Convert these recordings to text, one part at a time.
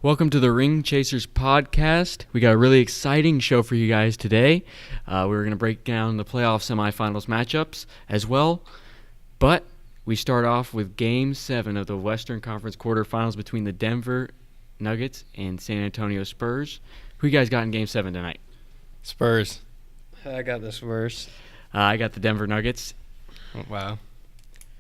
Welcome to the Ring Chasers podcast. We got a really exciting show for you guys today. We're going to break down the playoff semifinals matchups as well. But we start off with Game 7 of the Western Conference quarterfinals between the Denver Nuggets and San Antonio Spurs. Who you guys got in Game 7 tonight? Spurs. I got the Spurs. I got the Denver Nuggets. Wow.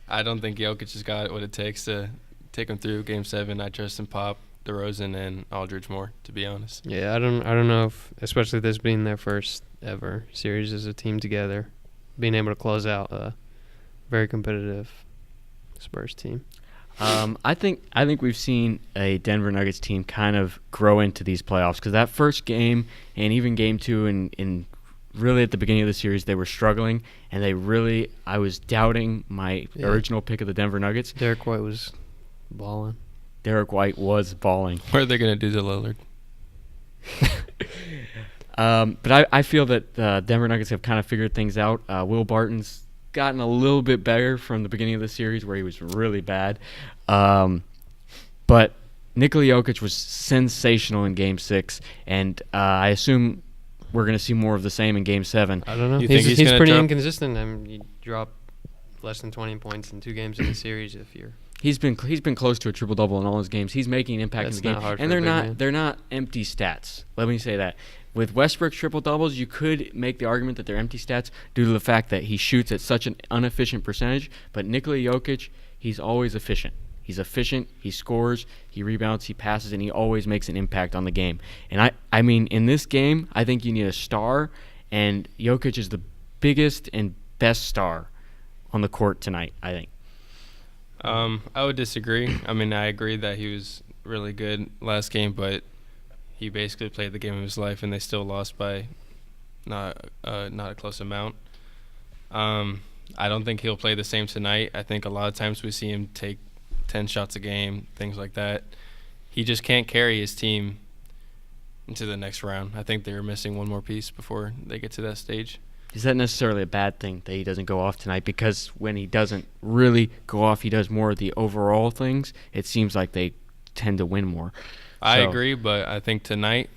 I don't think Jokic has got what it takes to take him through Game 7. I trust him, Pop, DeRozan, and Aldridge more, to be honest. Yeah, I don't know if, especially this being their first ever series as a team together, being able to close out a very competitive Spurs team. I think we've seen a Denver Nuggets team kind of grow into these playoffs because that first game and even Game 2 and really at the beginning of the series they were struggling and I was doubting my original pick of the Denver Nuggets. Derek White was balling. Derek White was balling. What are they going to do to Lillard? But I feel that Denver Nuggets have kind of figured things out. Will Barton's gotten a little bit better from the beginning of the series where he was really bad. But Nikola Jokic was sensational in Game 6, and I assume we're going to see more of the same in Game 7. I don't know. You think He's he's pretty drop? inconsistent. I mean, you drop less than 20 points in 2 games in the series if you're... He's been close to a triple-double in all his games. He's making an impact That's in the game. not hard And for a big man. they're not empty stats. Let me say that. With Westbrook's triple-doubles, you could make the argument that they're empty stats due to the fact that he shoots at such an inefficient percentage. But Nikola Jokic, he's always efficient. He's efficient. He scores. He rebounds. He passes. And he always makes an impact on the game. And I mean, in this game, I think you need a star. And Jokic is the biggest and best star on the court tonight, I think. I would disagree. I mean, I agree that he was really good last game, but he basically played the game of his life, and they still lost by not a close amount. I don't think he'll play the same tonight. I think a lot of times we see him take 10 shots a game, things like that. He just can't carry his team into the next round. I think they're missing one more piece before they get to that stage. Is that necessarily a bad thing that he doesn't go off tonight? Because when he doesn't really go off, he does more of the overall things. It seems like they tend to win more. I agree, but I think tonight,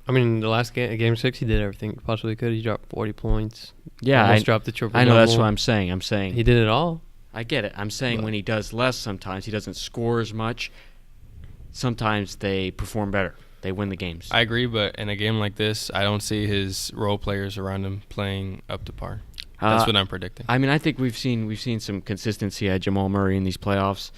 I mean, the last game 6, he did everything he possibly could. He dropped 40 points. Yeah, Almost dropped the triple-double. I know, that's what I'm saying. He did it all. I get it. I'm saying when he does less sometimes, he doesn't score as much. Sometimes they perform better. They win the games. I agree, but in a game like this, I don't see his role players around him playing up to par. That's what I'm predicting. I mean, I think we've seen some consistency at Jamal Murray in these playoffs.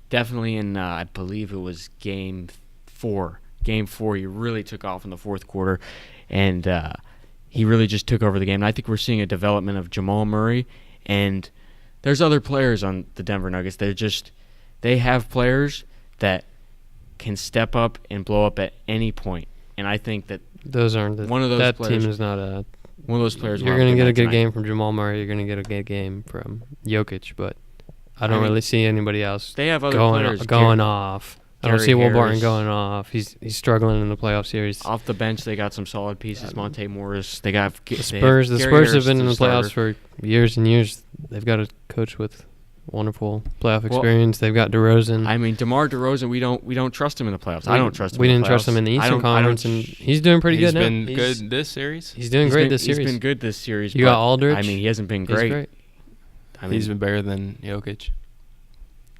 Definitely in, I believe it was Game 4. Game 4, he really took off in the fourth quarter, and he really just took over the game. And I think we're seeing a development of Jamal Murray, and there's other players on the Denver Nuggets. They have players that can step up and blow up at any point. And I think that that team is not a... One of those players. You're going to get a good game from Jamal Murray. You're going to get a good game from Jokic, but I don't really see anybody else they have other players going off. I don't see Will Barton Harris. going off. He's struggling in the playoff series. Off the bench, they got some solid pieces. Monte Morris. They got the Spurs. The Gary Spurs Harris have been in the starter. playoffs for years and years. They've got a coach with wonderful playoff experience. They've got DeRozan. I mean, DeMar DeRozan, we don't trust him in the playoffs. I don't trust him. We in the didn't trust playoffs. him in the Eastern Conference, and he's doing pretty good now. He's been good this series. He's doing great this series. He's been good this series. You got Aldridge. I mean, he hasn't been He's great. I mean, He's been better than Jokic.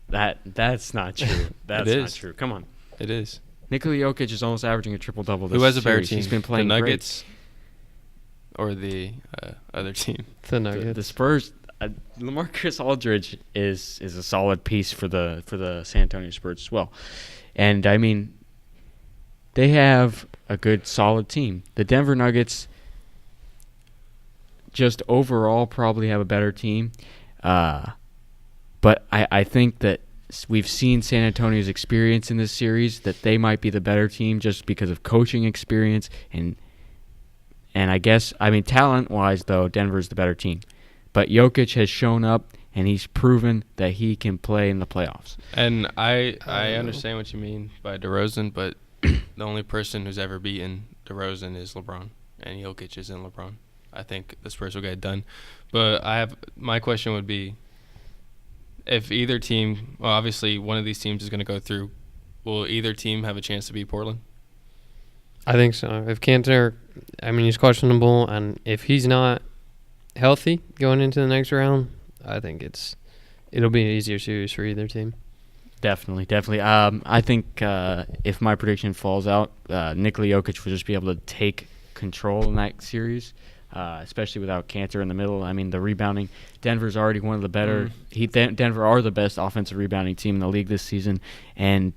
That's not true. That's not true. Come on. It is. Nikola Jokic is almost averaging a triple-double this Who has a better series. team? He's been playing the Nuggets or the other team? The Nuggets. The Spurs. LaMarcus Aldridge is a solid piece for the San Antonio Spurs as well, and I mean, they have a good solid team. The Denver Nuggets just overall probably have a better team, but I think that we've seen San Antonio's experience in this series that they might be the better team just because of coaching experience and I guess talent-wise though Denver's the better team. But Jokic has shown up, and he's proven that he can play in the playoffs. And I understand what you mean by DeRozan, but the only person who's ever beaten DeRozan is LeBron, and Jokic isn't LeBron. I think the Spurs will get it done. But my question would be, if either team, well, obviously one of these teams is going to go through will either team have a chance to beat Portland? I think so. If Cantor, he's questionable, and if he's not healthy going into the next round, I think it'll be an easier series for either team. Definitely. I think if my prediction falls out, Nikola Jokic will just be able to take control in that series, especially without Cantor in the middle. I mean, the rebounding, Denver's already one of the better. Denver are the best offensive rebounding team in the league this season, and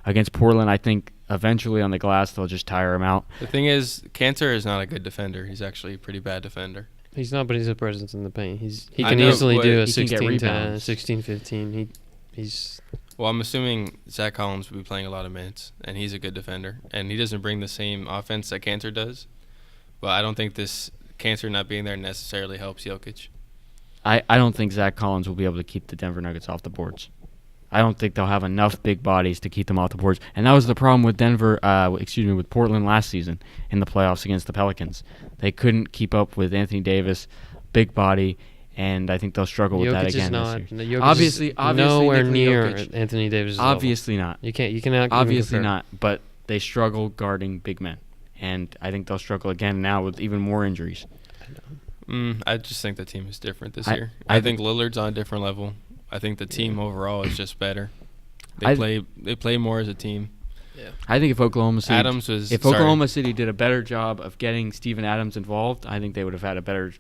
against Portland, I think eventually on the glass they'll just tire him out. The thing is, Cantor is not a good defender. He's actually a pretty bad defender. He's not, but he's a presence in the paint. He I can know, easily but do a he can get 16 to rebounds. 16-15. He's Well, I'm assuming Zach Collins will be playing a lot of minutes, and he's a good defender. And he doesn't bring the same offense that Cantor does. But I don't think this Cantor not being there necessarily helps Jokic. I don't think Zach Collins will be able to keep the Denver Nuggets off the boards. I don't think they'll have enough big bodies to keep them off the boards. And that was the problem with with Portland last season in the playoffs against the Pelicans. They couldn't keep up with Anthony Davis, big body, and I think they'll struggle with that Jokic is again not. this year. Jokic Obviously, is nowhere Nikola near Jokic- Anthony Davis. Obviously not. You cannot. Obviously even compare. not. But they struggle guarding big men, and I think they'll struggle again now with even more injuries. I just think the team is different this I- year. I I think Lillard's on a different level. I think the team overall is just better. They play more as a team. I think if Oklahoma City Oklahoma City did a better job of getting Steven Adams involved, I think they would have had a better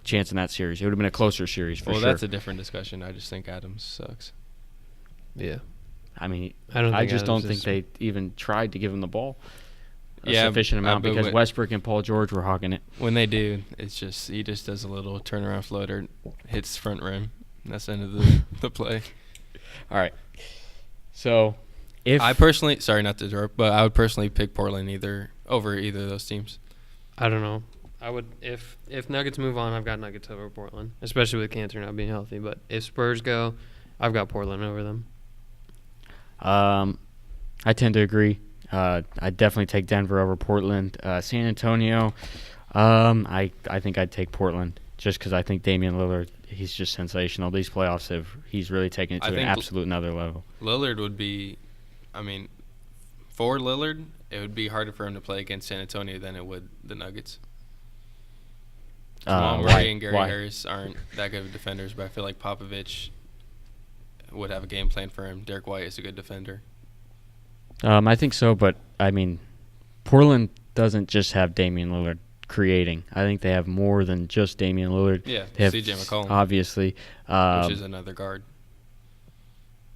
chance in that series. It would have been a closer series for Well, sure. that's a different discussion. I just think Adams sucks. Yeah. I just don't think they even tried to give him the ball a Yeah, sufficient amount but because Westbrook and Paul George were hogging it. When they do, it's just he just does a little turnaround floater, hits front rim. And that's the end of the play. All right. So, if I personally, sorry not to interrupt, but I would personally pick Portland over either of those teams. I don't know. I would if Nuggets move on, I've got Nuggets over Portland, especially with Cantor not being healthy. But if Spurs go, I've got Portland over them. I tend to agree. I definitely take Denver over Portland. San Antonio, I think I'd take Portland just because I think Damian Lillard, he's just sensational. These playoffs he's really taken it to an absolute another level. Lillard would be, for Lillard, it would be harder for him to play against San Antonio than it would the Nuggets. Jamal Murray and Gary Harris aren't that good of defenders, but I feel like Popovich would have a game plan for him. Derek White is a good defender. I think so, but Portland doesn't just have Damian Lillard creating. I think they have more than just Damian Lillard. Yeah, they have CJ McCollum, obviously, which is another guard.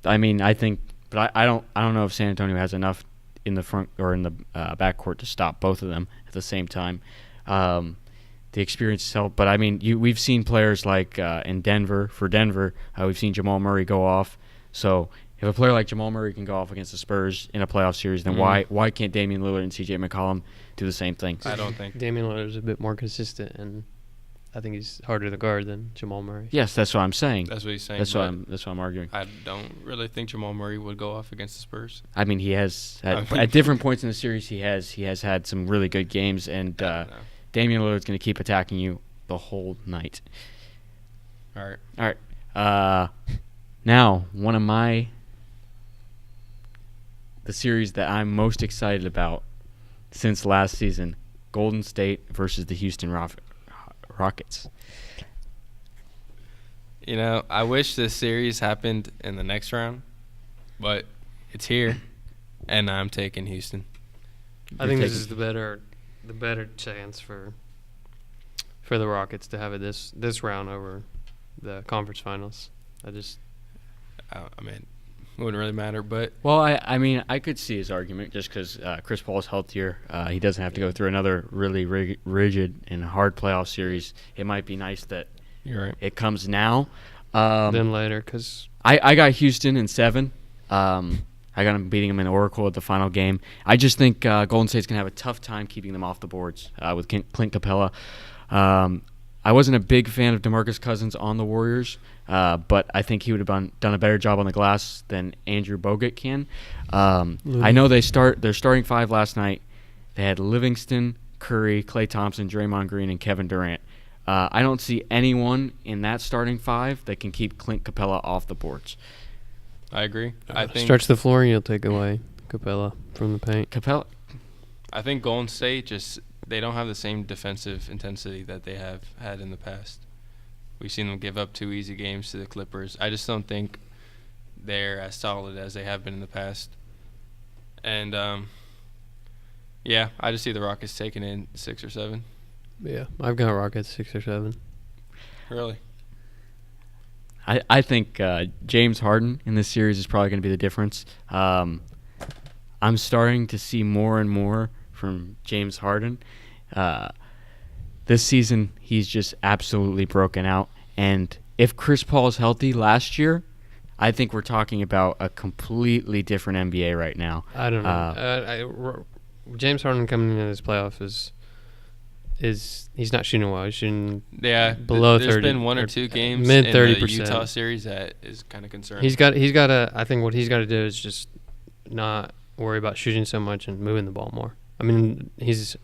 I don't know if San Antonio has enough in the front or in the backcourt to stop both of them at the same time. The experience help, but we've seen players like in Denver. For Denver, we've seen Jamal Murray go off. So if a player like Jamal Murray can go off against the Spurs in a playoff series, then why can't Damian Lillard and CJ McCollum do the same thing? I don't think Damian Lillard is a bit more consistent, and I think he's harder to guard than Jamal Murray. Yes, that's what I'm saying. That's what he's saying. That's what I'm arguing. I don't really think Jamal Murray would go off against the Spurs. He has at different points in the series. He has had some really good games, and Damian Lillard's going to keep attacking you the whole night. All right. Now one of the series that I'm most excited about since last season, Golden State versus the Houston Rockets. I wish this series happened in the next round, but it's here, and I'm taking Houston. I think this is the better chance for the Rockets to have it this round over the conference finals. It wouldn't really matter, but I could see his argument just because Chris Paul's healthier. He doesn't have to go through another really rigid and hard playoff series. It might be nice that you're right. It comes now. Then later, because I got Houston in 7. I got him beating them in Oracle at the final game. I just think Golden State's going to have a tough time keeping them off the boards with Clint Capella. I wasn't a big fan of DeMarcus Cousins on the Warriors, but I think he would have done a better job on the glass than Andrew Bogut can. I know their starting 5 last night. They had Livingston, Curry, Klay Thompson, Draymond Green, and Kevin Durant. I don't see anyone in that starting 5 that can keep Clint Capella off the boards. I agree. I think Stretch the floor and you'll take away Capella from the paint. Capella. I think Golden State they don't have the same defensive intensity that they have had in the past. We've seen them give up 2 easy games to the Clippers. I just don't think they're as solid as they have been in the past. And yeah, I just see the Rockets taking in 6 or 7. Yeah, I've got Rockets 6 or 7. Really? I think James Harden in this series is probably going to be the difference. I'm starting to see more and more from James Harden. This season, he's just absolutely broken out. And if Chris Paul is healthy last year, I think we're talking about a completely different NBA right now. I don't know. James Harden coming into this playoff is he's not shooting well. He's shooting below 30. There's been 1 or 2 games mid in 30%. the Utah series that is kind of concerning. He's got to. I think what he's got to do is just not worry about shooting so much and moving the ball more. I mean, he's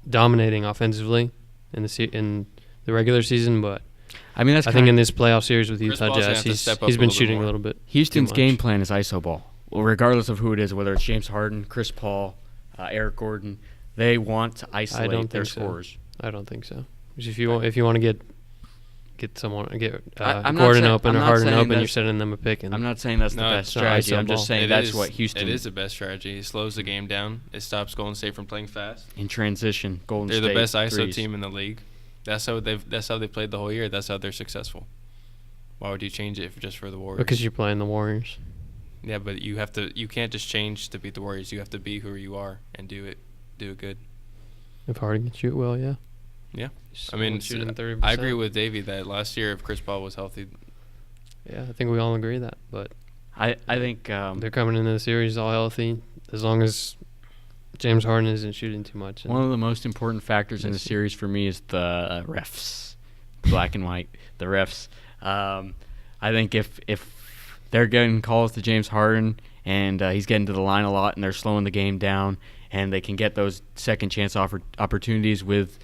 dominating offensively in the regular season, but I mean, I think in this playoff series with Chris Utah Paul's gonna Jazz, have to step up he's a been little bit shooting more. a little bit. Houston's too much. game plan is iso ball. Well, regardless of who it is, whether it's James Harden, Chris Paul, Eric Gordon, they want to isolate their scorers. I don't think so. Because if you want to get I'm not Gordon saying- open I'm or not Harden saying open, you're that's- sending them a pick. And I'm not saying that's the No, best it's not strategy. iso I'm just ball. saying that's what Houston. It is the best strategy. It slows the game down. It stops Golden State from playing fast. In transition, Golden They're State. the best ISO threes. team in the league. That's how they played the whole year. That's how they're successful. Why would you change it just for the Warriors? because you're playing the Warriors. Yeah, but you can't just change to beat the Warriors. You have to be who you are and do it good. If Harden can shoot well, yeah. Yeah. He's I mean, shooting 30%. I agree with Davey that last year if Chris Paul was healthy, Yeah, I think we all agree that. But I think they're coming into the series all healthy, as long as James Harden isn't shooting too much. one of the most important factors in the series for me is the refs, black and white, the refs. I think if they're getting calls to James Harden and he's getting to the line a lot and they're slowing the game down and they can get those second chance opportunities with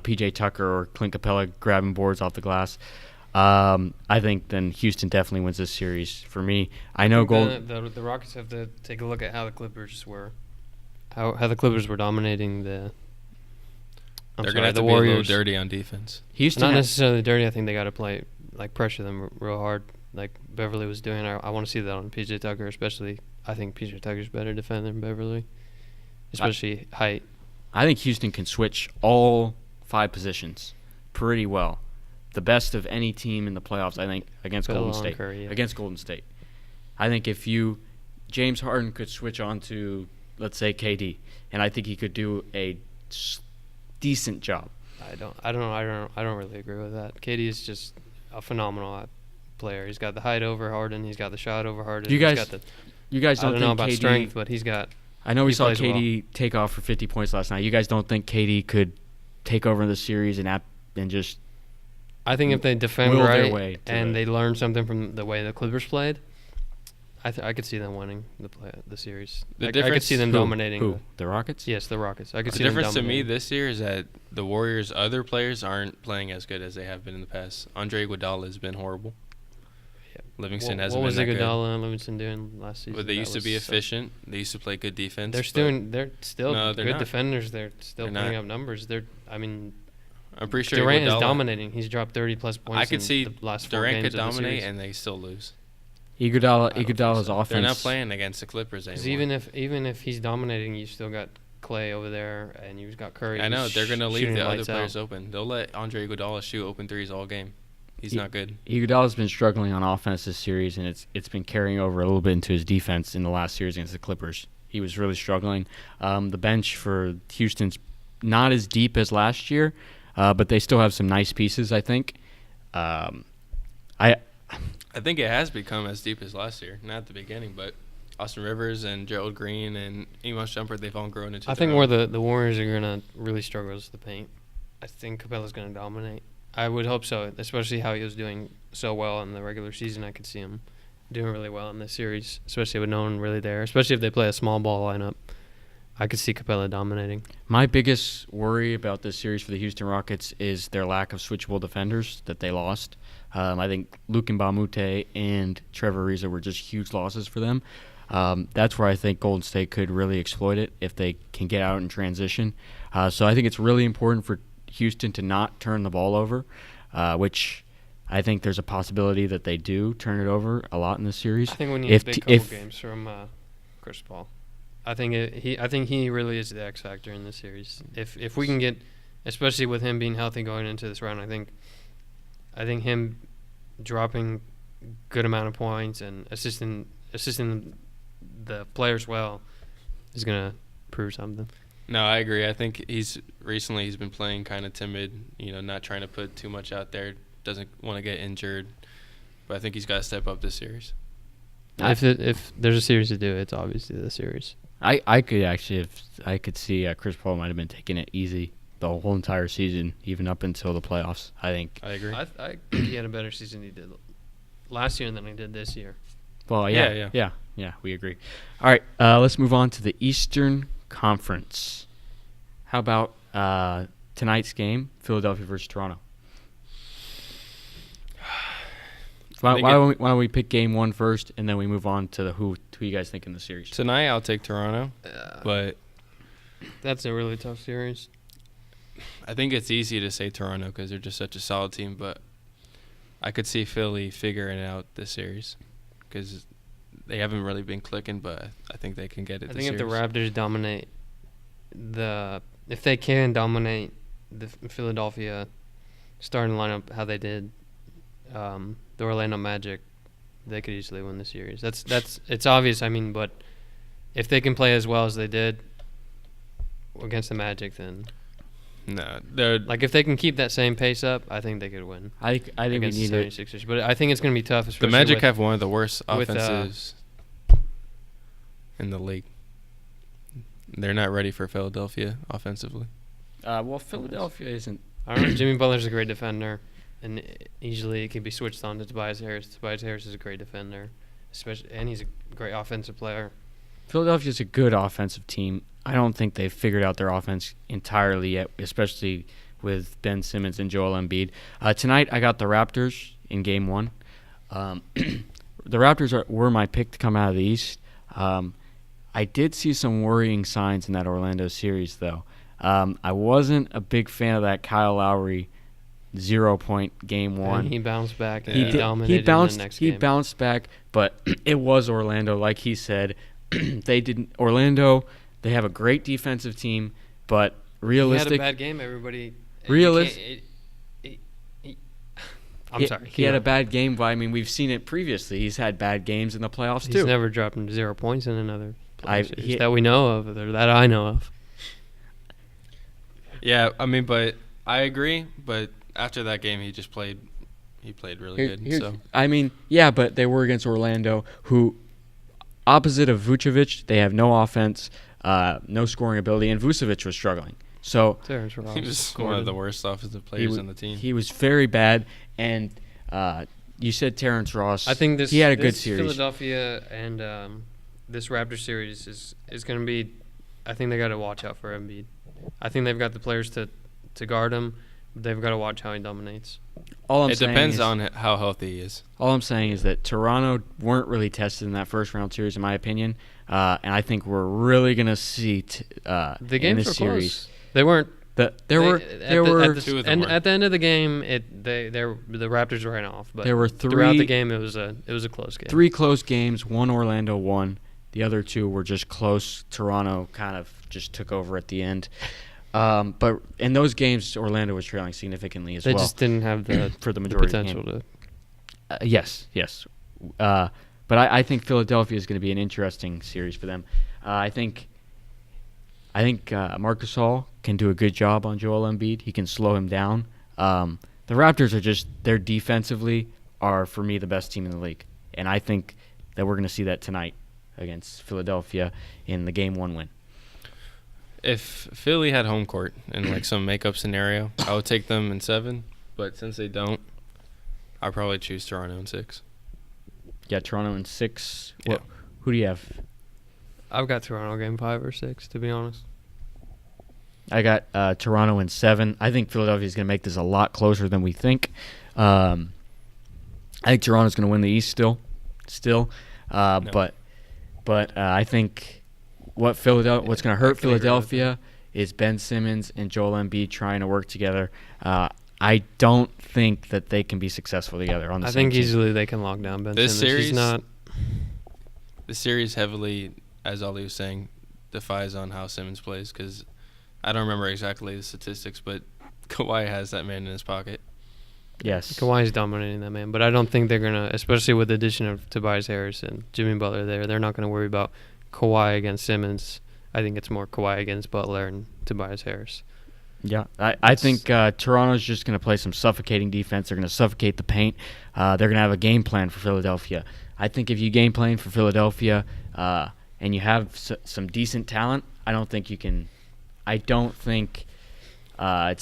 P.J. Tucker or Clint Capella grabbing boards off the glass, I think then Houston definitely wins this series for me. I know the Rockets have to take a look at how the Clippers were, how the Clippers were dominating the. they're going to have to Warriors. be a little dirty on defense. Houston Not necessarily dirty. I think they got to play pressure them real hard, like Beverly was doing. I want to see that on P.J. Tucker, especially. I think P.J. Tucker's better defender than Beverly, especially height. I think Houston can switch all 5 positions pretty well. The best of any team in the playoffs, I think, against Golden State. Curry, yeah. Against Golden State. I think if James Harden could switch on to, let's say, KD, and I think he could do a decent job. I don't really agree with that. KD is just a phenomenal player. He's got the height over Harden. He's got the shot over Harden. You guys he's got don't I don't think know about KD, strength, but he's got. I know we he saw plays KD take off for 50 points last night. You guys don't think KD could take over the series and just I think if they defend will their way right to and the- they learn something from the way the Clippers played, I could see them winning the series. The I could difference- see them dominating. Who? The Rockets? Yes, the Rockets. I could The see them difference to me dominating. this year is that the Warriors' other players aren't playing as good as they have been in the past. Andre Iguodala has been horrible. Yeah. Livingston What hasn't was been that good. Iguodala and Livingston doing last season? But they That used to was be so- efficient. They used to play good defense. They're still No, they're good not. defenders. They're still They're putting not. up numbers. I'm pretty sure Durant is Iguodala- dominating. He's dropped 30 plus points. I could in see the last 4 Durant games could of the dominate series. and they still lose. Iguodala's offense. They're not playing against the Clippers anymore. Because even if he's dominating, you still got Clay over there, and you've got Curry. I know who's they're going to leave shooting the other lights out. players open. They'll let Andre Iguodala shoot open threes all game. He's not good. Iguodala's been struggling on offense this series, and it's been carrying over a little bit into his defense in the last series against the Clippers. He was really struggling. The bench for Houston's not as deep as last year, but they still have some nice pieces, I think. I think it has become as deep as last year. Not at the beginning, but Austin Rivers and Gerald Green and Amos Shumpert, they've all grown into I their think own. where the Warriors are going to really struggle is the paint. I think Capella's going to dominate. I would hope so, especially how he was doing so well in the regular season. I could see him doing really well in this series, especially with no one really there, especially if they play a small ball lineup. I could see Capella dominating. My biggest worry about this series for the Houston Rockets is their lack of switchable defenders that they lost. I think Luke Mbamute and Trevor Ariza were just huge losses for them. That's where I think Golden State could really exploit it if they can get out in transition. So I think it's really important for Houston to not turn the ball over, which I think there's a possibility that they do turn it over a lot in this series. I think we need a big couple games from Chris Paul. I think he really is the X factor in this series. If we can get, especially with him being healthy going into this round, I think him dropping good amount of points and assisting the players well is gonna prove something. No, I agree. I think he's been playing kind of timid, not trying to put too much out there, doesn't want to get injured. But I think he's got to step up this series. If there's a series to do, it's obviously the series. I could see Chris Paul might have been taking it easy the whole entire season, even up until the playoffs. I think. I agree. I think he had a better season he did last year than he did this year. Well, yeah, we agree. All right, let's move on to the Eastern Conference. How about tonight's game, Philadelphia versus Toronto? Why don't we pick game one first, and then we move on to who you guys think in the series? Tonight I'll take Toronto, but that's a really tough series. I think it's easy to say Toronto because they're just such a solid team, but I could see Philly figuring out this series because they haven't really been clicking, but I think they can get it. I think if the Raptors dominate if they can dominate the Philadelphia starting lineup how they did the Orlando Magic, they could easily win the series. That's it's obvious. I mean, but if they can play as well as they did against the Magic, then no, they're like if they can keep that same pace up, I think they could win. I think against we need the 76ers, but I think it's going to be tough. The Magic have one of the worst offensives in the league. They're not ready for Philadelphia offensively. Well, Philadelphia isn't. I don't know. Jimmy Butler's a great defender, and easily it can be switched on to Tobias Harris. Tobias Harris is a great defender, and he's a great offensive player. Philadelphia's a good offensive team. I don't think they've figured out their offense entirely yet, especially with Ben Simmons and Joel Embiid. Tonight, I got the Raptors in Game 1. The Raptors were my pick to come out of the East. I did see some worrying signs in that Orlando series, though. I wasn't a big fan of that Kyle Lowry 0-point Game 1. And he bounced back. And Yeah. he dominated in the next game. He bounced back, but it was Orlando, like he said. Orlando, they have a great defensive team, but realistic. He had a bad game, everybody. I'm sorry. He had a bad game, but I mean, we've seen it previously. He's had bad games in the playoffs, He's too. never dropped 0 points in another series that we know of, or that I know of. Yeah, I mean, but I agree. But after that game, he played really good. So I mean, yeah, but they were against Orlando, who, opposite of Vucevic, they have no offense, no scoring ability, and Vucevic was struggling. So he was one of the worst offensive players on the team. He was very bad, and you said Terrence Ross. I think he had a good series. Philadelphia and this Raptors series is going to be. I think they got to watch out for Embiid. I think they've got the players to guard him. But they've got to watch how he dominates. It depends on how healthy he is. All I'm saying is that Toronto weren't really tested in that first round series, in my opinion, and I think we're really going to see the in games this were series. Close. They weren't. There were two of them. And at the end of the game, the Raptors ran off. But there were throughout the game, it was a close game. 3 close games. 1 Orlando won. The other 2 were just close. Toronto kind of just took over at the end. But in those games, Orlando was trailing significantly as well. They just didn't have the for the majority potential of the game. to. Yes. But I think Philadelphia is going to be an interesting series for them. I think Marc Gasol can do a good job on Joel Embiid. He can slow him down. The Raptors they're defensively are, for me, the best team in the league. And I think that we're going to see that tonight against Philadelphia in the Game 1 win. If Philly had home court in like some makeup scenario, I would take them in 7. But since they don't, I'd probably choose Toronto in 6. Yeah, Toronto in 6. Yeah. Who do you have? I've got Toronto game 5 or 6, to be honest. I got Toronto in 7. I think Philadelphia is going to make this a lot closer than we think. I think Toronto's going to win the East still. No. But I think what's going to hurt I can agree with Philadelphia is Ben Simmons and Joel Embiid trying to work together. I don't think that they can be successful together on the I same think team. easily they can lock down Ben This Simmons. He's series- not. The series heavily, as Ollie was saying, defies on how Simmons plays because I don't remember exactly the statistics, but Kawhi has that man in his pocket. Yes. Kawhi's dominating that man, but I don't think they're gonna, especially with the addition of Tobias Harris and Jimmy Butler there. They're not gonna worry about Kawhi against Simmons. I think it's more Kawhi against Butler and Tobias Harris. Yeah, I think Toronto's just going to play some suffocating defense. They're going to suffocate the paint. They're going to have a game plan for Philadelphia. I think if you game plan for Philadelphia and you have some decent talent, I don't think it's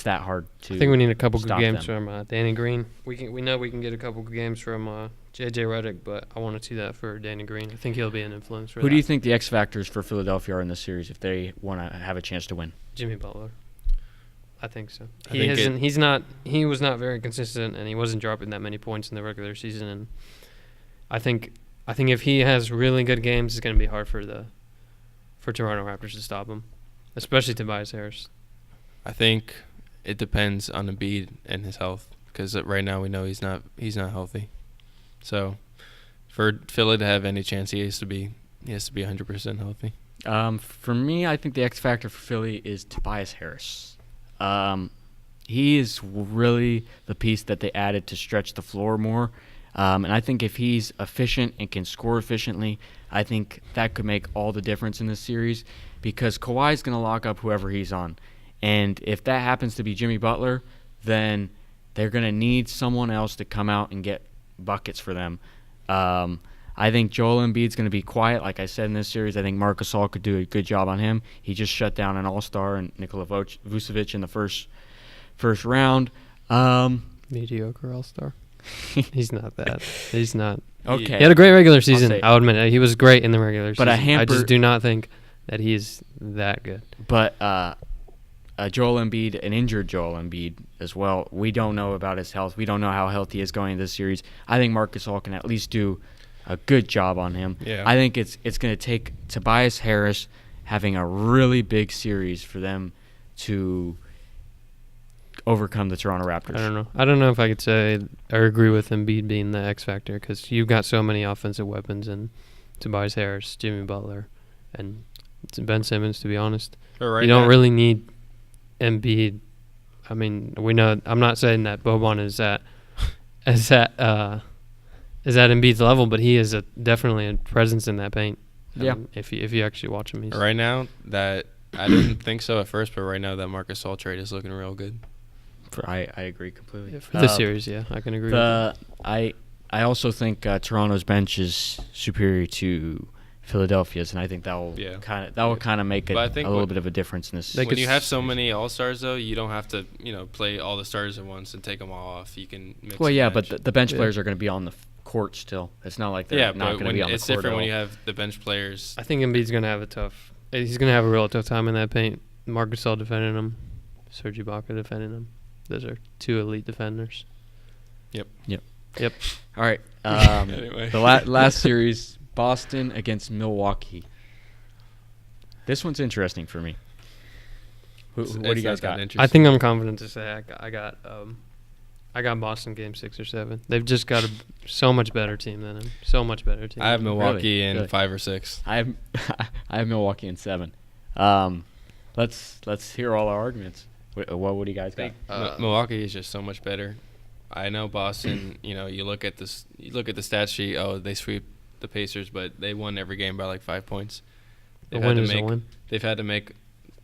that hard to. I think we need a couple good stop games them. from Danny Green. We know we can get a couple good games from J.J. Redick, but I want to see that for Danny Green. I think he'll be an influence for Who that. do you think the X factors for Philadelphia are in this series if they want to have a chance to win? Jimmy Butler. I think so. I think He was not very consistent, and he wasn't dropping that many points in the regular season. And I think if he has really good games, it's going to be hard for Toronto Raptors to stop him, especially Tobias Harris. I think it depends on Embiid and his health because right now we know he's not healthy. So for Philly to have any chance, he has to be 100% healthy. For me, I think the X factor for Philly is Tobias Harris. He is really the piece that they added to stretch the floor more. And I think if he's efficient and can score efficiently, I think that could make all the difference in this series because Kawhi's going to lock up whoever he's on. And if that happens to be Jimmy Butler, then they're going to need someone else to come out and get buckets for them. I think Joel Embiid's going to be quiet. Like I said in this series, I think Marc Gasol could do a good job on him. He just shut down an all-star and Nikola Vucevic in the first round. Mediocre All-Star. He's not that. He's not. Okay. He had a great regular season. say- I'll admit it. He was great in the regular But season. I just do not think that he's that good. But Joel Embiid, an injured Joel Embiid as well. We don't know about his health. We don't know how healthy he is going into this series. I think Marc Gasol can at least do a good job on him. Yeah. I think it's going to take Tobias Harris having a really big series for them to overcome the Toronto Raptors. I don't know if I could say or agree with Embiid being the X factor because you've got so many offensive weapons in Tobias Harris, Jimmy Butler, and Ben Simmons. To be honest, But right you don't now- really need Embiid. I mean, we know. I'm not saying that Boban is at Embiid's level, but he is definitely a presence in that paint. Yeah. If you actually watch him, he's Right now, that I didn't think so at first, but right now that Marc Gasol trade is looking real good. I agree completely. for this series. Yeah, I can agree. with I also think Toronto's bench is superior to Philadelphia's, and I think that will kind of make But I a think little what- bit of a difference in this. They When could you have s- so many all-stars, though, you don't have to, play all the stars at once and take them all off. You can mix Well, and yeah, match. but the bench Yeah. players are going to be on the court still. It's not like they're yeah, not but going to when be on the it's court different at when all. you have the bench players. I think Embiid's gonna have he's gonna have a real tough time in that paint. Marc Gasol defending him, Serge Ibaka defending him. Those are two elite defenders. All right. Anyway. The last series, Boston against Milwaukee. This one's interesting for me. What do you guys got? I think I'm confident to say I got Boston game 6 or 7. They've just got so much better team than him. So much better team. I have Milwaukee in Really? 5 or 6. I have I have Milwaukee in 7. Let's hear all our arguments. What do you guys got? Milwaukee is just so much better. I know Boston. You look at this. You look at the stat sheet. Oh, they sweep the Pacers, but they won every game by like 5 points. A win is a win. They've had to make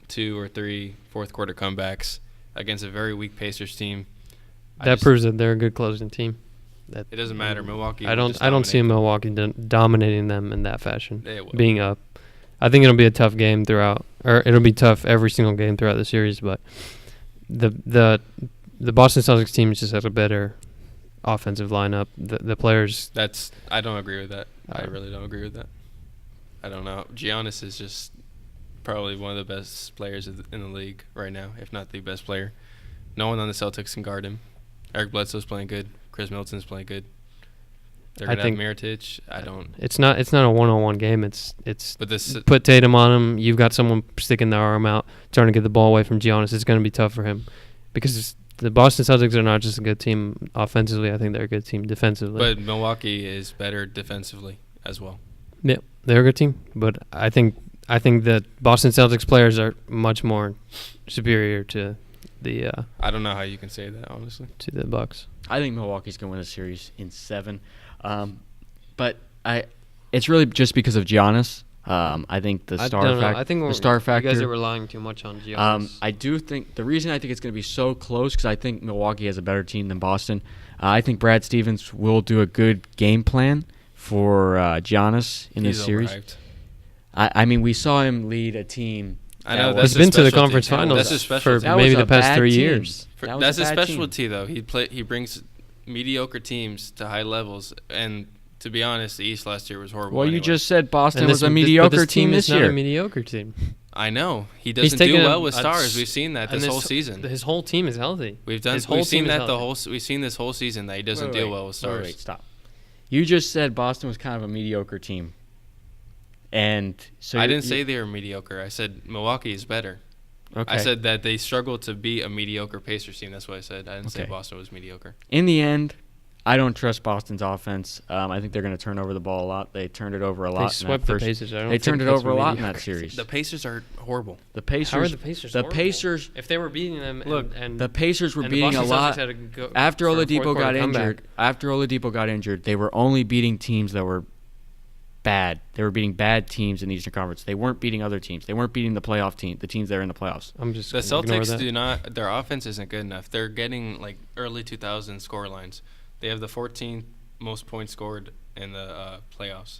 2 or 3 fourth quarter comebacks against a very weak Pacers team. That proves that they're a good closing team. It doesn't matter. Milwaukee. I will don't just see dominate. Milwaukee dominating them in that fashion. They will. Being up. I think it'll be a tough game throughout, or it'll be tough every single game throughout the series. But the Boston Celtics team just has a better offensive lineup. The players. I don't agree with that. I really don't agree with that. I don't know. Giannis is just probably one of the best players in the league right now, if not the best player. No one on the Celtics can guard him. Eric Bledsoe's playing good. Chris Middleton's playing good. They're I gonna think have Mirotic. I don't. it's not a one-on-one game. It's But this put Tatum on him. You've got someone sticking their arm out, trying to get the ball away from Giannis. It's going to be tough for him because the Boston Celtics are not just a good team offensively. I think they're a good team defensively. But Milwaukee is better defensively as well. Yeah, they're a good team. But I think that Boston Celtics players are much more superior to the I don't know how you can say that honestly. to the Bucks. I think Milwaukee's going to win the series in 7. But it's really just because of Giannis. I think the star factor. I think the star factor. You guys are relying too much on Giannis. I do think the reason I think it's going to be so close because I think Milwaukee has a better team than Boston. I think Brad Stevens will do a good game plan for Giannis in this series. Overhyped. I mean, we saw him lead a team. I know He's that's been his to the specialty. conference finals That's his for specialty. That maybe was the a past bad 3 team. years. That was That's a his bad team. specialty, though. He brings mediocre teams to high levels, and to be honest, the East last year was horrible. Well, you anyway. just said Boston And was a but mediocre this team is this not year. a mediocre team. I know he doesn't taken do a- well with a stars. s- We've seen that and this whole season. His whole team is healthy. We've whole seen team is that the healthy. we've seen this whole season that he doesn't deal well with stars. Wait, stop. You just said Boston was kind of a mediocre team. And so I didn't say they were mediocre. I said Milwaukee is better. Okay. I said that they struggled to be a mediocre Pacers team. That's what I said. I didn't say Okay. Boston was mediocre. In the end, I don't trust Boston's offense. I think they're going to turn over the ball a lot. They turned it over a lot. They in that swept the first- Pacers. I don't They think turned it that's over a lot in that mediocre. series. The Pacers are horrible. The Pacers. How are the Pacers? The horrible? Pacers. If they were beating them, Look, and The Pacers were and the beating a Boston Celtics lot. had to go After for a Oladipo fourth-quarter got comeback. injured, they were only beating teams that were bad. They were beating bad teams in the Eastern Conference. They weren't beating other teams. They weren't beating the playoff team, the teams that are in the playoffs. I'm just The gonna ignore Celtics that. do not. Their offense isn't good enough. They're getting like early 2000s score lines. They have the 14th most points scored in the playoffs.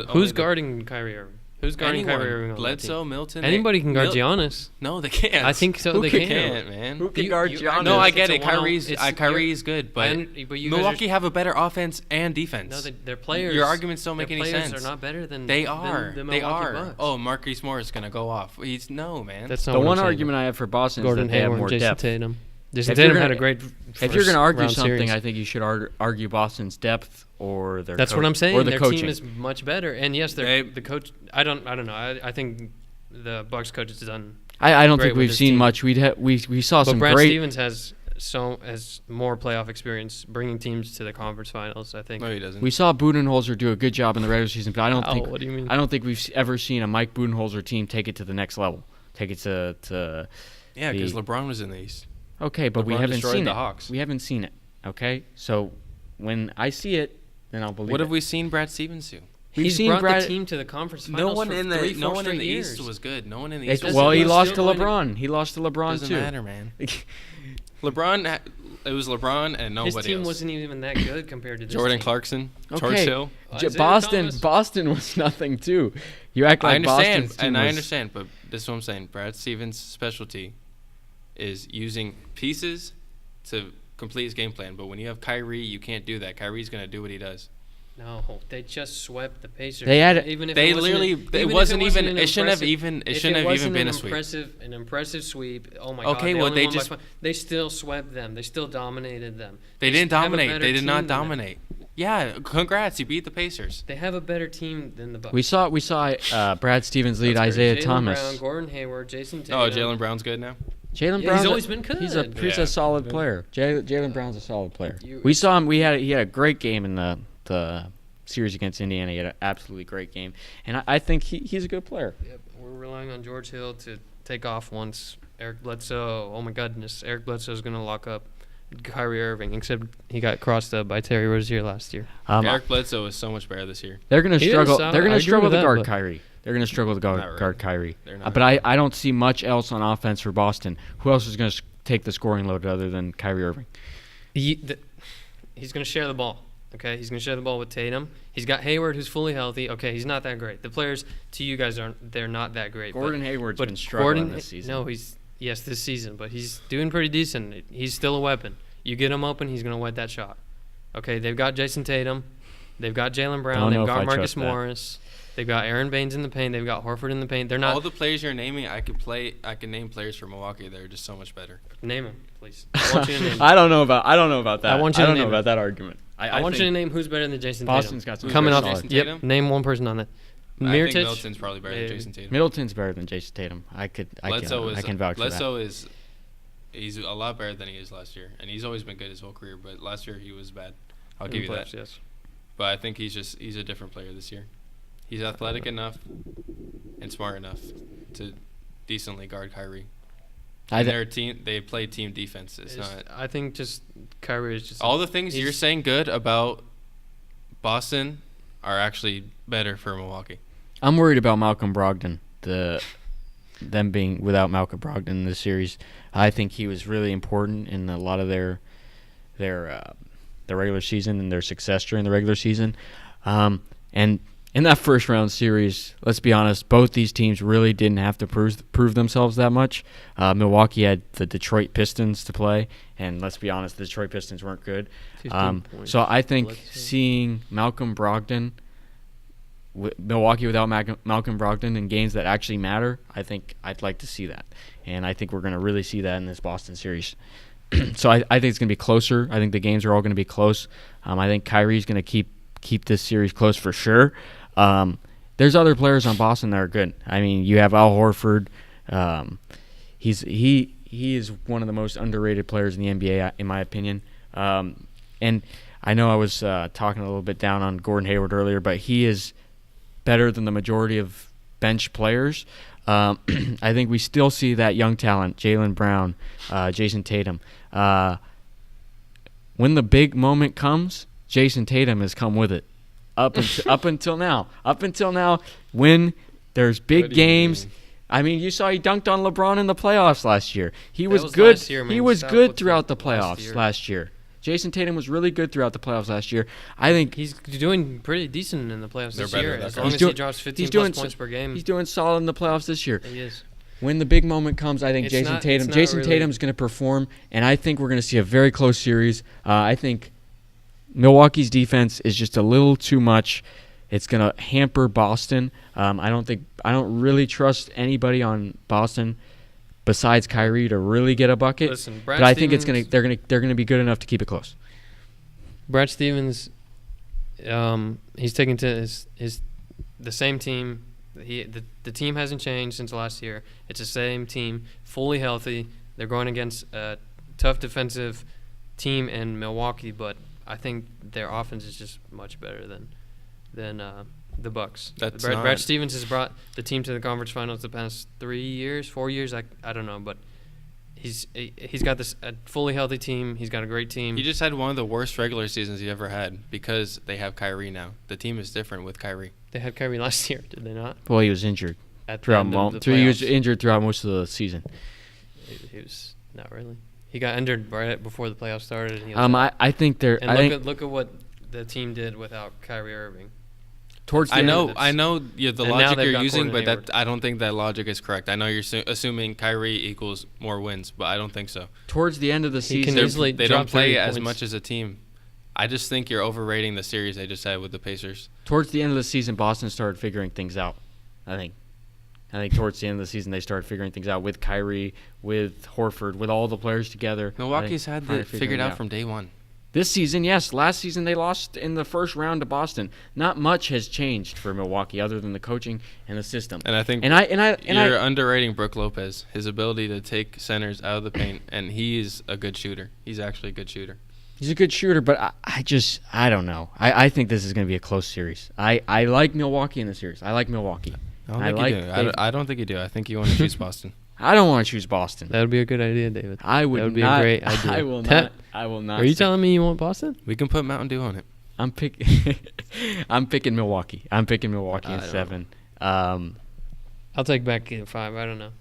Who's guarding Kyrie Irving? Who's guarding anyone? Kyrie Irving? On that Bledsoe, team? Milton. Anybody can guard Giannis. No, they can't. I think so. Who They can- can. man. Who can You- guard you- Giannis? No, I It's get a it. one-on- Kyrie's it's- Kyrie's good, but but you guys Milwaukee are- have a better offense and defense. No, their players. Your arguments don't make their any players sense. are not better than They than are. The They Milwaukee are. Bucks. Oh, Marquise Morris is gonna go off. He's no man. That's not The what one I'm saying. argument I have for Boston Gordon is that they have Hayward, more Jason depth. Tatum. Jason If you're Tatum gonna- had a great. If you're going to argue first-round something, series. I think you should argue Boston's depth or their. That's what I'm saying. Or the Their coaching. team is much better, and yes, They- the coach. I don't know. I think the Bucks coach has done. I don't great think with we've his seen team. much. We saw But some Brad great. Stevens has more playoff experience, bringing teams to the conference finals. I think. No, he doesn't. We saw Budenholzer do a good job in the regular season, but I don't think. What do you mean? I don't think we've ever seen a Mike Budenholzer team take it to the next level. Take it to Yeah, because the- LeBron was in the East. okay, but we LeBron haven't destroyed seen the it. Hawks. We haven't seen it. Okay, so when I see it, then I'll believe What it. have we seen Brad Stevens do? We've He's seen brought Brad. the team to the conference finals. No one for in the three, no four one in straight the years. East was good. No one in the It's- East was well, good. he was lost to still going to- LeBron. He lost to LeBron Doesn't too. matter, man. LeBron. It was LeBron and nobody His team else. wasn't even that good compared to this Jordan team. Clarkson, George Okay. Hill. Isaiah Boston. Thomas. Boston was nothing too. You act like I understand, Boston's team and I was- understand, but this is what I'm saying. Brad Stevens' specialty is using pieces to complete his game plan. But when you have Kyrie, you can't do that. Kyrie's gonna do what he does. No, they just swept the Pacers. They had- even if They it wasn't literally. even It if wasn't even. an It shouldn't have impressive- even. It if shouldn't have wasn't even been an a sweep. An impressive sweep. Oh my God. Okay, well, only they won by just- five. They still swept them. They still dominated them. They didn't have a dominate. better They did team not than them. dominate. Yeah, congrats. You beat the Pacers. They have a better team than the Bucks. We saw Brad Stevens lead That's Isaiah crazy. Jaylen Thomas. Brown, Gordon Hayward, Jason Tatum. Oh, Jaylen Brown's good now. Jaylen Yeah, Brown's he's always been good. He's a Yeah. solid player. Jaylen Brown's a solid player. You- We saw him. He had a great game in the series against Indiana. He had an absolutely great game, and I think he's a good player. Yep, we're relying on George Hill to take off once Eric Bledsoe. Oh my goodness, Eric Bledsoe is going to lock up Kyrie Irving. Except he got crossed up by Terry Rozier last year. Eric Bledsoe is so much better this year. They're going to He struggle. is. They're I going to agree struggle with to that, guard but- Kyrie. They're going to struggle to Not guard really. Kyrie. They're not. But I don't see much else on offense for Boston. Who else is going to take the scoring load other than Kyrie Irving? He's going to share the ball. Okay, he's going to share the ball with Tatum. He's got Hayward, who's fully healthy. Okay, he's not that great. The players to you guys they're not that great. Gordon but, Hayward's but been struggling Gordon, this season. No, this season, but he's doing pretty decent. He's still a weapon. You get him open, he's going to wet that shot. Okay, they've got Jason Tatum, they've got Jaylen Brown, Don't know they've if I got Marcus trust that. Morris, they've got Aaron Baines in the paint, they've got Horford in the paint. They're not. All the players you're naming, I can name players for Milwaukee that are just so much better. Name them, please. I want you to name them. I don't know about that. I want you to don't know name about that argument. I want you to think name who's better than Jason Boston's Tatum. got some Coming very off. solid. Jason Yep. Tatum? Name one person on that. I think Mirotic. Middleton's probably better than Jason Tatum. Middleton's better than Jason Tatum. I can vouch for that. He's a lot better than he is last year, and he's always been good his whole career. But last year he was bad. I'll give you that. Yes. But I think he's a different player this year. He's athletic enough and smart enough to decently guard Kyrie. They play team defense. It's not. I think just Kyrie is just All the things you're saying good about Boston are actually better for Milwaukee. I'm worried about Malcolm Brogdon. Them being without Malcolm Brogdon in this series. I think he was really important in a lot of their regular season and their success during the regular season. And in that first round series, let's be honest, both these teams really didn't have to prove themselves that much. Milwaukee had the Detroit Pistons to play, and let's be honest, the Detroit Pistons weren't good. So I think seeing Malcolm Brogdon, Milwaukee without Malcolm Brogdon in games that actually matter, I think I'd like to see that. And I think we're going to really see that in this Boston series. So I think it's going to be closer. I think the games are all going to be close. I think Kyrie's going to keep this series close for sure. There's other players on Boston that are good. I mean, you have Al Horford. He is one of the most underrated players in the NBA, in my opinion. And I know I was talking a little bit down on Gordon Hayward earlier, but he is better than the majority of bench players. I think we still see that young talent, Jaylen Brown, Jason Tatum. When the big moment comes, Jason Tatum has come with it. Up until now, when there's big games. I mean, you saw he dunked on LeBron in the playoffs last year. He was good. He was good throughout the playoffs last year. Jason Tatum was really good throughout the playoffs last year. I think he's doing pretty decent in the playoffs this year. As long as he drops 15 points per game, he's doing solid in the playoffs this year. He is. When the big moment comes, I think Jason Tatum's going to perform, and I think we're going to see a very close series. I think Milwaukee's defense is just a little too much. It's going to hamper Boston. I don't really trust anybody on Boston besides Kyrie to really get a bucket. Listen, but I think they're going to be good enough to keep it close. Brad Stevens, he's taken to the same team. The team hasn't changed since last year. It's the same team, fully healthy. They're going against a tough defensive team in Milwaukee, but I think their offense is just much better than the Bucks. Brad Stevens has brought the team to the conference finals the past 4 years. I don't know, but he's got a fully healthy team. He's got a great team. He just had one of the worst regular seasons he ever had because they have Kyrie now. The team is different with Kyrie. They had Kyrie last year, did they not? Well, he was injured he was injured throughout most of the season. He was not really. He got injured right before the playoffs started. I think they're. And look at what the team did without Kyrie Irving. I know the logic you're using, but I don't think that logic is correct. I know you're assuming Kyrie equals more wins, but I don't think so. Towards the end of the season, they don't play as much as a team. I just think you're overrating the series they just had with the Pacers. Towards the end of the season, Boston started figuring things out. I think towards the end of the season, they started figuring things out with Kyrie, with Horford, with all the players together. Milwaukee's had it figured out from day one. This season, yes. Last season, they lost in the first round to Boston. Not much has changed for Milwaukee other than the coaching and the system. And I think you're underrating Brook Lopez, his ability to take centers out of the paint, and he's a good shooter. He's actually a good shooter. He's a good shooter, but I don't know. I think this is going to be a close series. I like Milwaukee in the series. I like Milwaukee. I don't think you do. I think you want to choose Boston. I don't want to choose Boston. That would be a good idea, David. That would be a great idea. I will not. Are you telling me you want Boston? We can put Mountain Dew on it. I'm picking Milwaukee. I'm picking Milwaukee in 7. I'll take back Game 5. I don't know.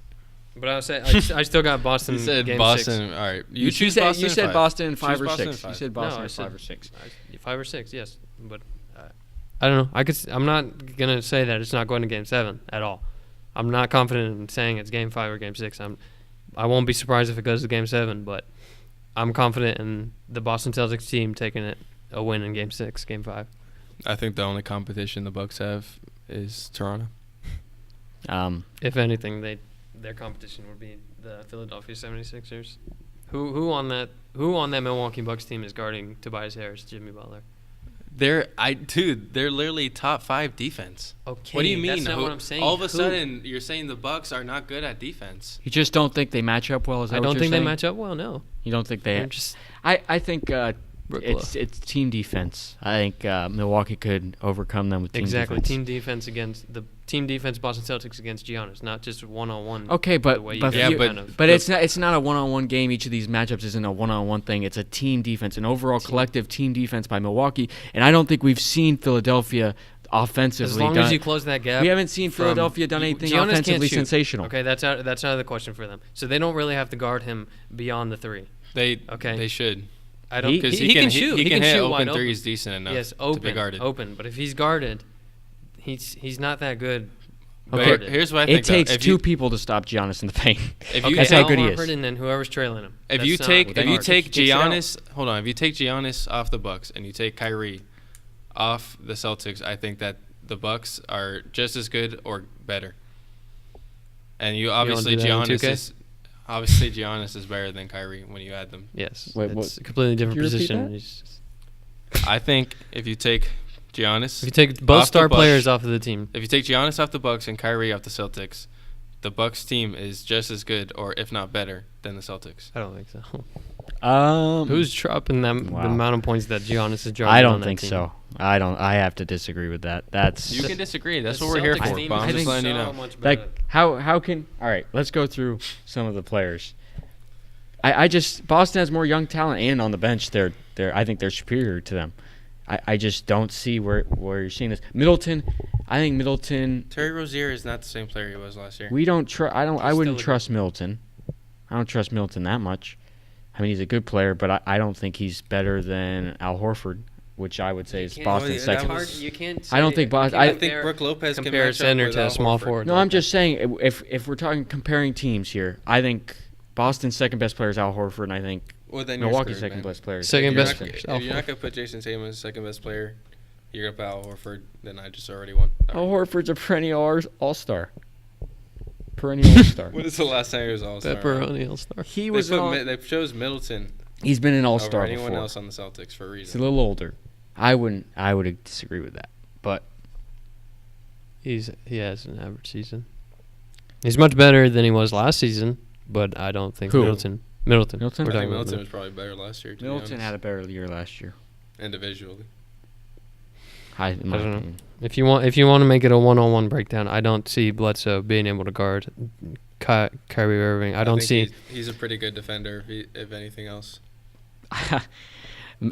But I'll say I still got Boston. You said Game Boston. 6. All right. You said Boston in 5 or 6. You said Boston in 5 or 6. 5 or 6, yes. But I don't know. I'm not gonna say that it's not going to Game 7 at all. I'm not confident in saying it's Game 5 or Game 6. I won't be surprised if it goes to Game 7, but I'm confident in the Boston Celtics team taking a win in Game 6, Game 5. I think the only competition the Bucks have is Toronto. If anything, their competition would be the Philadelphia 76ers. Who on that Milwaukee Bucks team is guarding Tobias Harris, Jimmy Butler? They're literally top 5 defense. Okay, What do you mean? That's not what I'm saying. All of a Who? sudden, you're saying the Bucks are not good at defense. You just don't think they match up well? Is that I what don't you're think they saying? match up well. No, You don't think they? they're just I think Brook it's team defense. I think Milwaukee could overcome them with team exactly defense. team defense against the team defense. Boston Celtics against Giannis, not just 1-on-1. Okay, but the way you but, guys Yeah, kind of- but it's not a one-on-one game. Each of these matchups isn't a one-on-one thing. It's a team defense, an overall collective team defense by Milwaukee. And I don't think we've seen Philadelphia offensively. as long done, as you close that gap. we haven't seen from- Philadelphia done anything Giannis can't offensively shoot. sensational. Okay, that's out of the question for them. So they don't really have to guard him beyond the 3. They Okay. should. I don't. Because He can shoot. He can shoot hit wide open open. threes decent enough Yes, to be guarded. open. But if he's guarded, he's not that good. But guarded. here's what I think. It takes though. If two you, people to stop Giannis in the paint. If you Okay, That's how Al good he Horford is. and then whoever's trailing him. if That's you not take guard. Giannis, hold on. If you take Giannis off the Bucks and you take Kyrie off the Celtics, I think that the Bucks are just as good or better. And you obviously do that in Giannis 2K? is better than Kyrie when you add them. Yes, Wait, it's what? a completely different Could you repeat position. that? He's- I think if you take Giannis, If you take both off the star Bucks- players off of the team, if you take Giannis off the Bucks and Kyrie off the Celtics, the Bucks team is just as good or if not better than the Celtics. I don't think so. Who's Who's dropping them Wow. the amount of points that Giannis is dropping? I on don't that think team? so. I have to disagree with that. That's You can disagree. That's The what we're here Celtics for. team But I'm is just think letting you so know. much better. like how can all right, let's go through some of the players. I just Boston has more young talent and on the bench I think they're superior to them. I just don't see where you're seeing this. Middleton, I think Middleton Terry Rozier is not the same player he was last year. we don't trust I Still wouldn't a trust Middleton. I don't trust Middleton that much. I mean he's a good player, but I don't think he's better than Al Horford, which I would say is You can't- Boston's yeah, second. that was- You can't. I don't say- think Boston- you I can't think compare- Brook Lopez can compare match up center with to Al a small Horford. forward. No, like I'm that. just saying if we're talking comparing teams here, I think Boston's second best player is Al Horford, and I think Well, then Milwaukee's you're screwed, second man. best player. is Second Jason best- Tatum. If you're not gonna put Jason Tatum as second best player, you're gonna put Al Horford. Then I just already won. Al Horford's a perennial all-star. Perennial all-star. When is the last time he was All Star? Pepperoni All-Star. He was. They chose Middleton He's been an over all-star anyone before. else on the Celtics for a He's a reason. little older. I would disagree with that. But He has an average season. He's much better than he was last season, but I don't think Who? Middleton. Middleton? We're I talking think about Middleton was probably better last year. To be Middleton honest. had a better year last year. individually. In my I don't know. opinion. If you want to make it a one-on-one breakdown, I don't see Bledsoe being able to guard Kyrie Irving. I don't see. He's a pretty good defender, if anything else.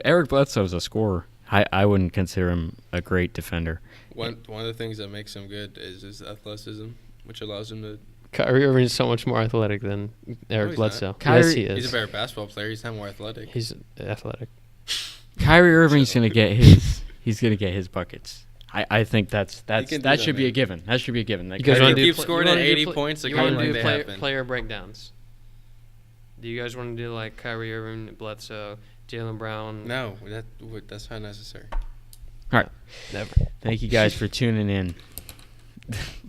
Eric Bledsoe's a scorer. I wouldn't consider him a great defender. One of the things that makes him good is his athleticism, which allows him to. Kyrie Irving is so much more athletic than Eric he's Bledsoe. not. Kyrie- Yes, he is. He's a better basketball player. He's not more athletic. He's athletic. Kyrie Irving's gonna get his. He's gonna get his buckets. I think can do that that, should be a man. given. That should be a given. That You guys If Kyrie- want he to do keeps scoring at 80 points, You like want to anything do may happen. player breakdowns? Do you guys want to do like Kyrie Irving, Bledsoe, Jaylen Brown? No, that's not necessary. Never. Thank you guys for tuning in.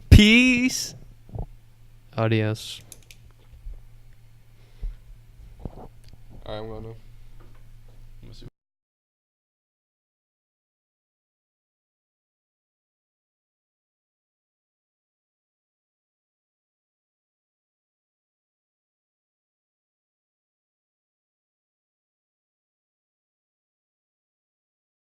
Peace. Adios. All right, I'm going to.